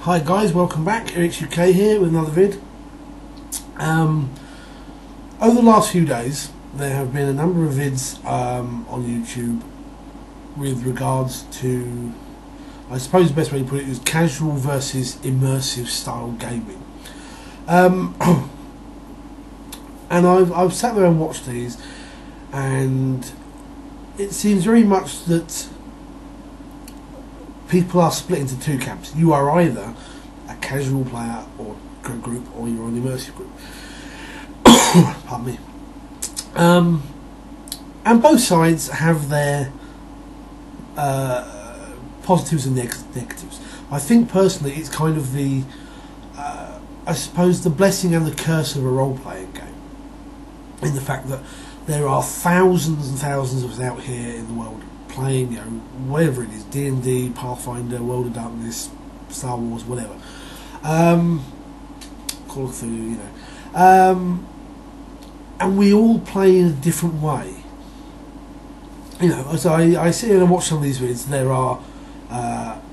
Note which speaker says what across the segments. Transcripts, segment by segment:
Speaker 1: Hi guys, welcome back. Eric's UK here with another vid. Over the last few days there have been a number of vids on YouTube with regards to, I suppose the best way to put it is casual versus immersive style gaming. And I've sat there and watched these, and it seems very much that people are split into two camps. You are either a casual player or group, or you're an immersive group. Pardon me. And both sides have their positives and negatives. I think personally it's kind of the, I suppose, the blessing and the curse of a role-playing game, in the fact that there are thousands and thousands of us out here in the world playing, whatever it is, D&D, Pathfinder, World of Darkness, Star Wars, whatever, Call of Cthulhu, and we all play in a different way. So I sit here and watch some of these videos. There are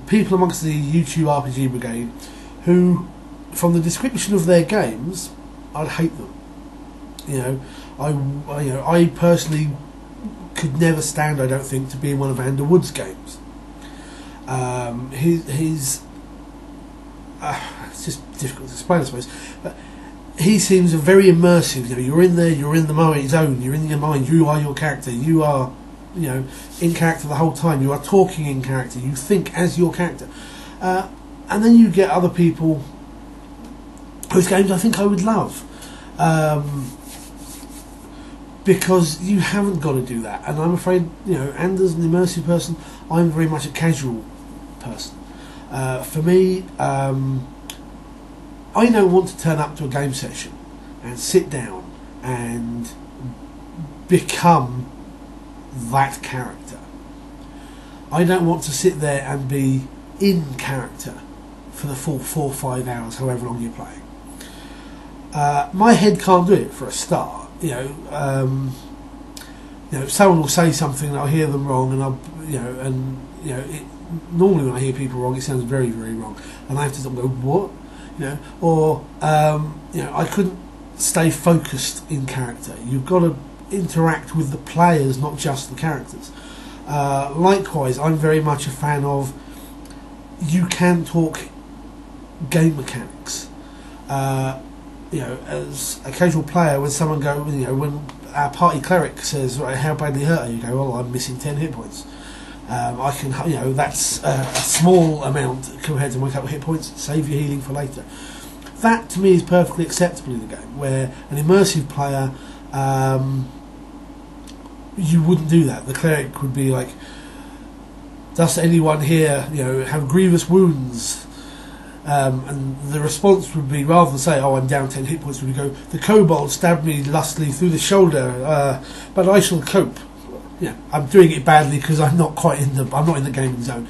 Speaker 1: people amongst the YouTube RPG brigade who, from the description of their games, I'd hate them. I personally could never stand, I don't think, to be in one of Underwood's games. It's just difficult to explain, I suppose. But he seems very immersive. You're in there, you're in the zone, you're in your mind, you are your character, you are, in character the whole time. You are talking in character, you think as your character. And then you get other people whose games I think I would love. Because you haven't got to do that, and I'm afraid, and as an immersive person, I'm very much a casual person. For me, I don't want to turn up to a game session and sit down and become that character. I don't want to sit there and be in character for the full 4 or 5 hours, however long you're playing. My head can't do it for a start. Someone will say something and I'll hear them wrong, and normally when I hear people wrong, it sounds very, very wrong, and I have to sort of go, what? I couldn't stay focused in character. You've got to interact with the players, not just the characters. Likewise, I'm very much a fan of, you can talk game mechanics. As a casual player, when someone when our party cleric says, right, how badly hurt are you? Go, well, I'm missing 10 hit points. I can, that's a small amount compared to my couple of hit points. Save your healing for later. That to me is perfectly acceptable in the game. Where an immersive player, you wouldn't do that. The cleric would be like, does anyone here, have grievous wounds? And the response would be, rather than say, "Oh, I'm down 10 hit points," would go, "The kobold stabbed me lustily through the shoulder, but I shall cope." I'm doing it badly because I'm not in the gaming zone.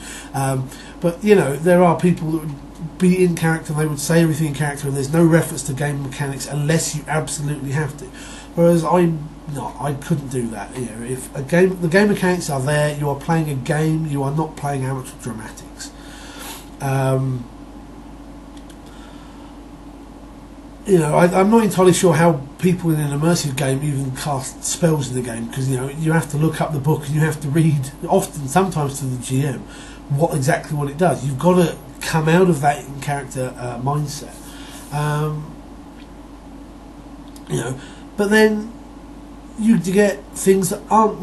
Speaker 1: But there are people that would be in character and they would say everything in character, and there's no reference to game mechanics unless you absolutely have to. Whereas I'm not. I couldn't do that. If the game mechanics are there, you are playing a game. You are not playing amateur dramatics. I'm not entirely sure how people in an immersive game even cast spells in the game, because you have to look up the book and you have to read, sometimes to the GM, what it does. You've got to come out of that in character mindset. But then you get things that aren't.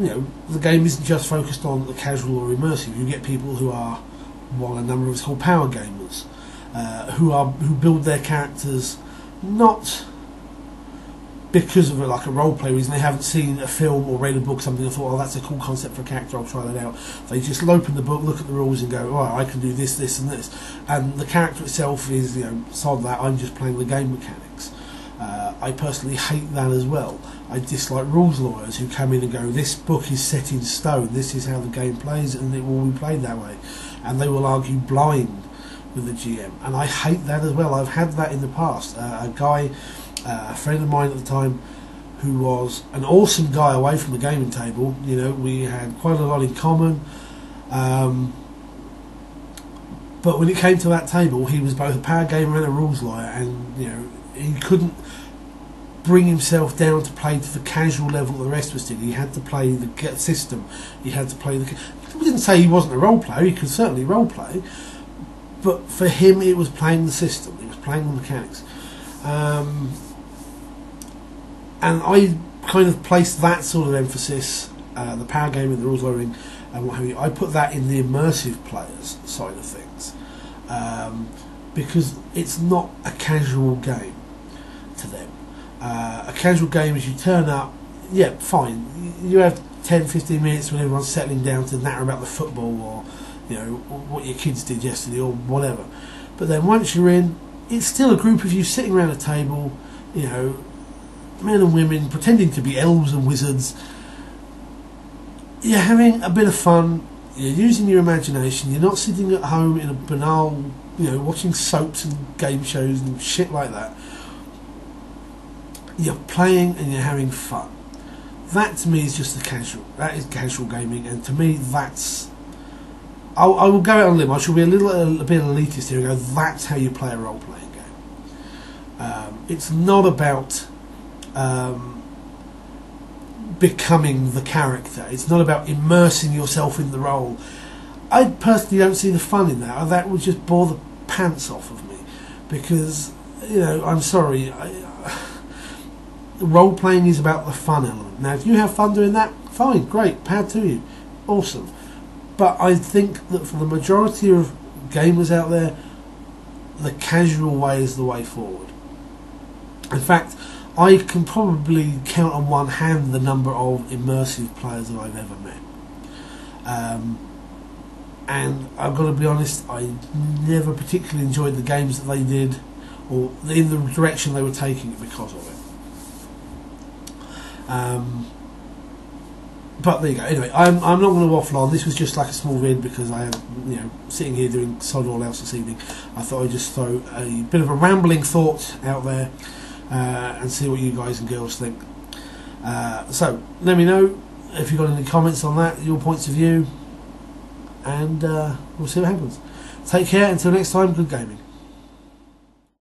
Speaker 1: The game isn't just focused on the casual or immersive. You get people who are, a number of us call power gamers, who build their characters not because of a role-play reason. They haven't seen a film or read a book, something, and thought, oh, that's a cool concept for a character, I'll try that out. They just open the book, look at the rules and go, I can do this, this and this. And the character itself is, sod that, I'm just playing the game mechanics. I personally hate that as well. I dislike rules lawyers who come in and go, this book is set in stone, this is how the game plays and it will be played that way. And they will argue blind with the GM, and I hate that as well. I've had that in the past. A guy, a friend of mine at the time, who was an awesome guy away from the gaming table. We had quite a lot in common, But when it came to that table, he was both a power gamer and a rules lawyer, and he couldn't bring himself down to play to the casual level that the rest of us did. He had to play the system. He had to play the. We didn't say he wasn't a role player. He could certainly role play, but for him, it was playing the system. It was playing the mechanics, and I kind of placed that sort of emphasis, the power game and the rules lawyering and what have you. I put that in the immersive players side of things, because it's not a casual game to them. A casual game is you turn up, yeah, fine. You have 10-15 minutes when everyone's settling down to natter about the football or what your kids did yesterday or whatever. But then once you're in, it's still a group of you sitting around a table, men and women pretending to be elves and wizards. You're having a bit of fun. You're using your imagination. You're not sitting at home in a banal, watching soaps and game shows and shit like that. You're playing and you're having fun. That to me is just that is casual gaming, and to me that's. I will go out on a limb. I shall be a bit elitist here and go, that's how you play a role playing game. It's not about becoming the character. It's not about immersing yourself in the role. I personally don't see the fun in that. That would just bore the pants off of me, because I'm sorry. Role playing is about the fun element. Now, if you have fun doing that, fine, great, power to you, awesome. But I think that for the majority of gamers out there, the casual way is the way forward. In fact, I can probably count on one hand the number of immersive players that I've ever met. And I've got to be honest, I never particularly enjoyed the games that they did, or in the direction they were taking it because of it. But there you go. Anyway, I'm not going to waffle on. This was just like a small vid because I am, sitting here doing sod all else this evening. I thought I'd just throw a bit of a rambling thought out there and see what you guys and girls think. So let me know if you've got any comments on that, your points of view, and we'll see what happens. Take care. Until next time. Good gaming.